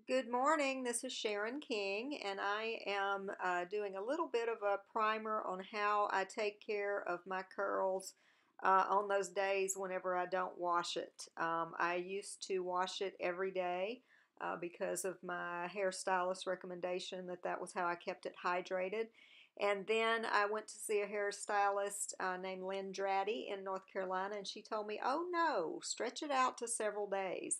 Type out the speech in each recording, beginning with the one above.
Good morning, this is Sharon King, and I am doing a little bit of a primer on how I take care of my curls on those days whenever I don't wash it. I used to wash it every day because of my hairstylist recommendation that was how I kept it hydrated. And then I went to see a hairstylist named Lynn Dratty in North Carolina, and she told me, oh no, stretch it out to several days.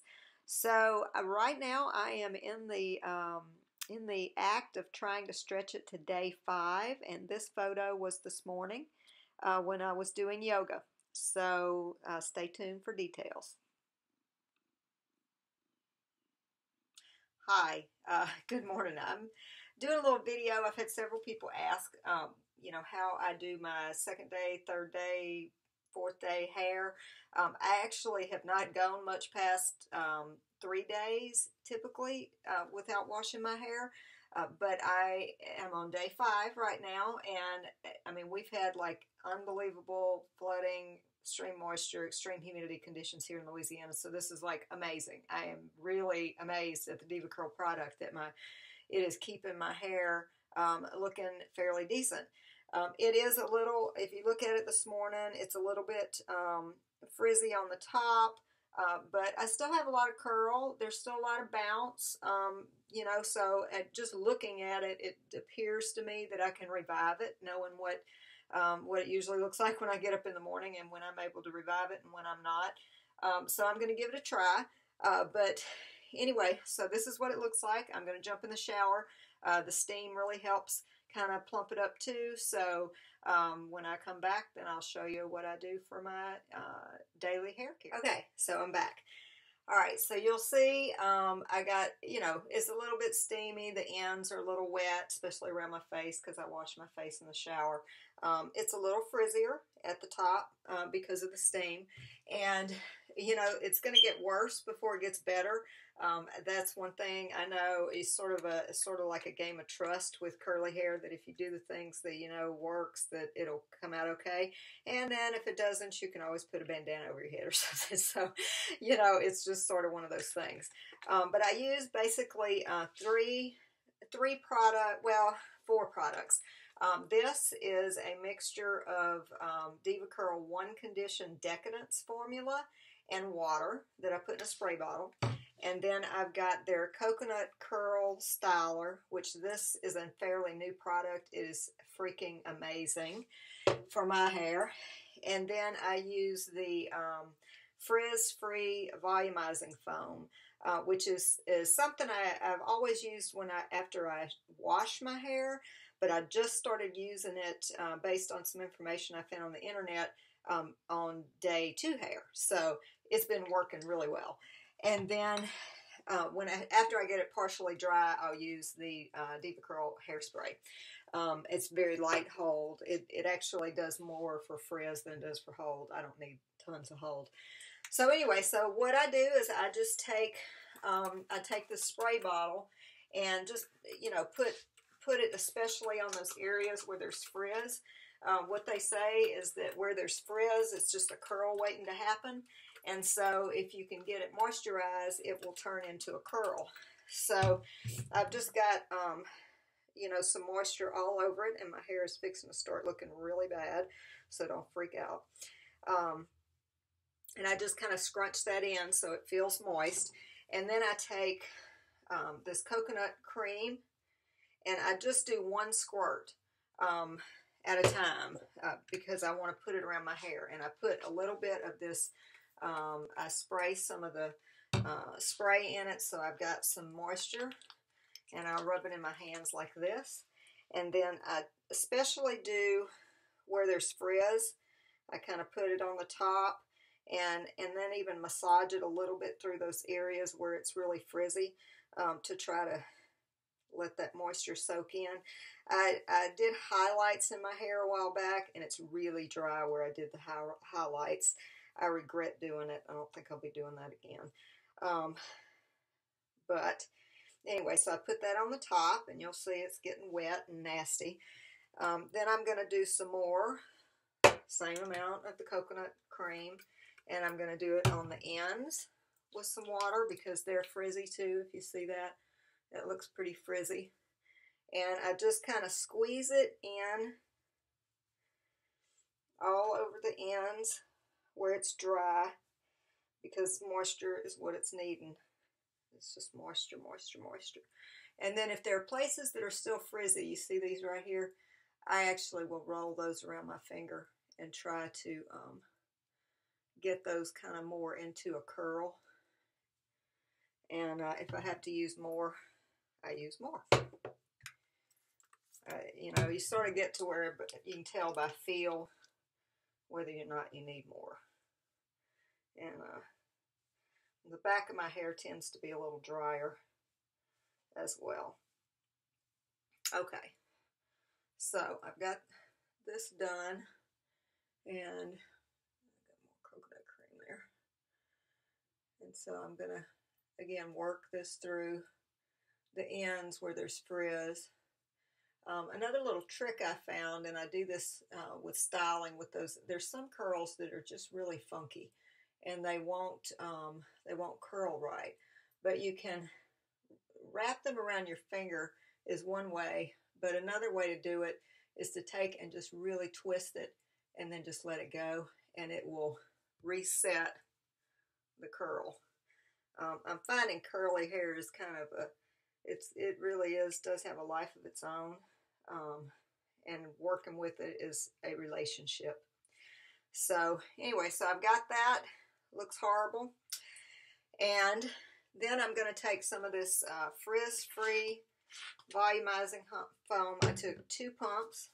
So right now I am in the act of trying to stretch it to day 5, and this photo was this morning when I was doing yoga. So stay tuned for details. Hi, good morning. I'm doing a little video. I've had several people ask, how I do my second day, third day, fourth day hair. I actually have not gone much past 3 days typically without washing my hair. But I am on day 5 right now, and I mean, we've had like unbelievable flooding, extreme moisture, extreme humidity conditions here in Louisiana. So this is like amazing. I am really amazed at the Devacurl product that it is keeping my hair looking fairly decent. It is a little, if you look at it this morning, it's a little bit frizzy on the top. But I still have a lot of curl. There's still a lot of bounce, so just looking at it, it appears to me that I can revive it, knowing what it usually looks like when I get up in the morning and when I'm able to revive it and when I'm not. So I'm going to give it a try. But anyway, so this is what it looks like. I'm going to jump in the shower. The steam really helps kind of plump it up too. So when I come back, then I'll show you what I do for my daily hair care. Okay, so I'm back. All right, so you'll see I got, it's a little bit steamy. The ends are a little wet, especially around my face because I wash my face in the shower. It's a little frizzier at the top because of the steam. And, it's going to get worse before it gets better. That's one thing I know is sort of like a game of trust with curly hair, that if you do the things that works, that it'll come out okay. And then if it doesn't, you can always put a bandana over your head or something. So, it's just sort of one of those things. But I use basically four products. This is a mixture of Devacurl Condition Decadence Formula and water that I put in a spray bottle. And then I've got their Coconut Curl Styler, which this is a fairly new product. It is freaking amazing for my hair. And then I use the Frizz-Free Volumizing Foam, which is something I've always used after I wash my hair, but I just started using it based on some information I found on the internet on day 2 hair. So it's been working really well. And then after I get it partially dry, I'll use the Devacurl hairspray. It's very light hold. It actually does more for frizz than it does for hold. I don't need tons of hold. So anyway, so what I do is I just take the spray bottle and just put it especially on those areas where there's frizz. What they say is that where there's frizz, it's just a curl waiting to happen. And so if you can get it moisturized, it will turn into a curl. So I've just got, some moisture all over it, and my hair is fixing to start looking really bad, so don't freak out. And I just kind of scrunch that in so it feels moist. And then I take this coconut cream, and I just do 1 squirt at a time because I want to put it around my hair. And I put a little bit of this, I spray some of the spray in it so I've got some moisture, and I'll rub it in my hands like this. And then I especially do where there's frizz. I kind of put it on the top, and then even massage it a little bit through those areas where it's really frizzy to try to let that moisture soak in. I did highlights in my hair a while back, and it's really dry where I did the highlights. I regret doing it. I don't think I'll be doing that again. But anyway, so I put that on the top, and you'll see it's getting wet and nasty. Then I'm going to do some more, same amount of the coconut cream, and I'm going to do it on the ends with some water because they're frizzy too, if you see that. It looks pretty frizzy. And I just kind of squeeze it in all over the ends where it's dry, because moisture is what it's needing. It's just moisture, moisture, moisture. And then if there are places that are still frizzy, you see these right here, I actually will roll those around my finger and try to get those kind of more into a curl. And if I have to use more, I use more. You know, you sort of get to where you can tell by feel whether or not you need more. And the back of my hair tends to be a little drier as well. Okay, so I've got this done, and I've got more coconut cream there. And so I'm gonna, again, work this through the ends where there's frizz. Another little trick I found, and I do this with styling with those, there's some curls that are just really funky, and they won't curl right. But you can wrap them around your finger is one way, but another way to do it is to take and just really twist it and then just let it go, and it will reset the curl. I'm finding curly hair is kind of a, it really does have a life of its own, and working with it is a relationship. So anyway, so I've got that. Looks horrible. And then I'm going to take some of this Frizz-Free Volumizing foam. I took 2 pumps,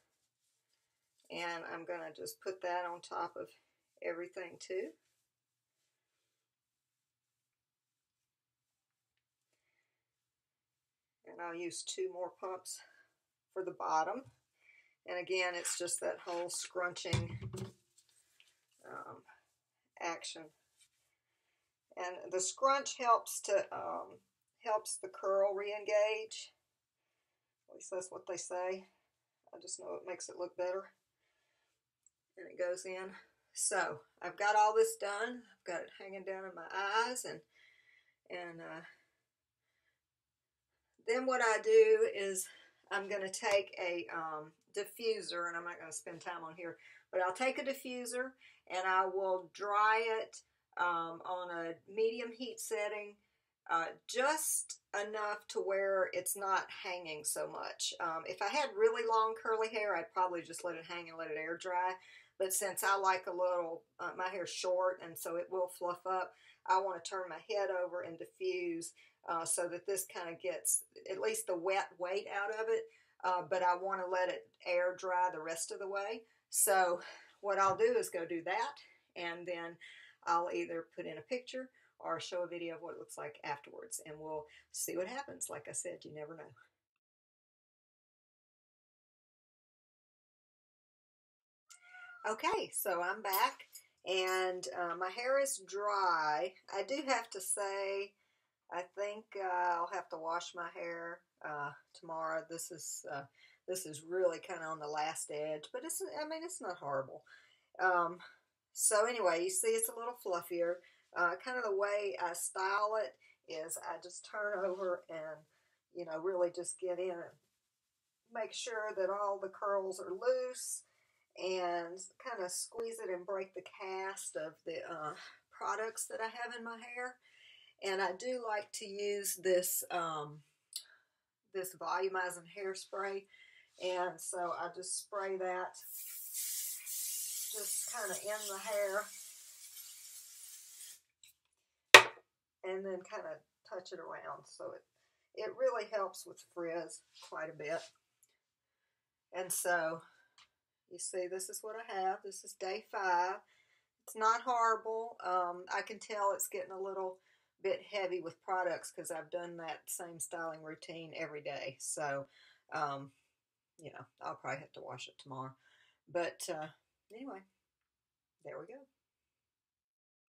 and I'm going to just put that on top of everything too. And I'll use 2 more pumps for the bottom. And again, it's just that whole scrunching action. And the scrunch helps to helps the curl re-engage. At least that's what they say. I just know it makes it look better. And it goes in. So I've got all this done. I've got it hanging down in my eyes, and then what I do is I'm going to take a diffuser, and I'm not going to spend time on here, but I'll take a diffuser and I will dry it on a medium heat setting, just enough to where it's not hanging so much. If I had really long curly hair, I'd probably just let it hang and let it air dry. But since I like a little, my hair's short and so it will fluff up, I want to turn my head over and diffuse so that this kind of gets at least the wet weight out of it. But I want to let it air dry the rest of the way. So what I'll do is go do that, and then I'll either put in a picture or show a video of what it looks like afterwards, and we'll see what happens. Like I said, you never know. Okay, so I'm back, and my hair is dry. I do have to say, I think I'll have to wash my hair tomorrow. This is really kind of on the last edge, but I mean, it's not horrible. So anyway, you see it's a little fluffier. Kind of the way I style it is I just turn over and, really just get in and make sure that all the curls are loose, and kind of squeeze it and break the cast of the products that I have in my hair. And I do like to use this this volumizing hairspray, and so I just spray that just kind of in the hair, and then kind of touch it around. So it really helps with frizz quite a bit. And so you see, this is what I have. This is day 5. It's not horrible. I can tell it's getting a little bit heavy with products because I've done that same styling routine every day. So, I'll probably have to wash it tomorrow. But anyway, there we go.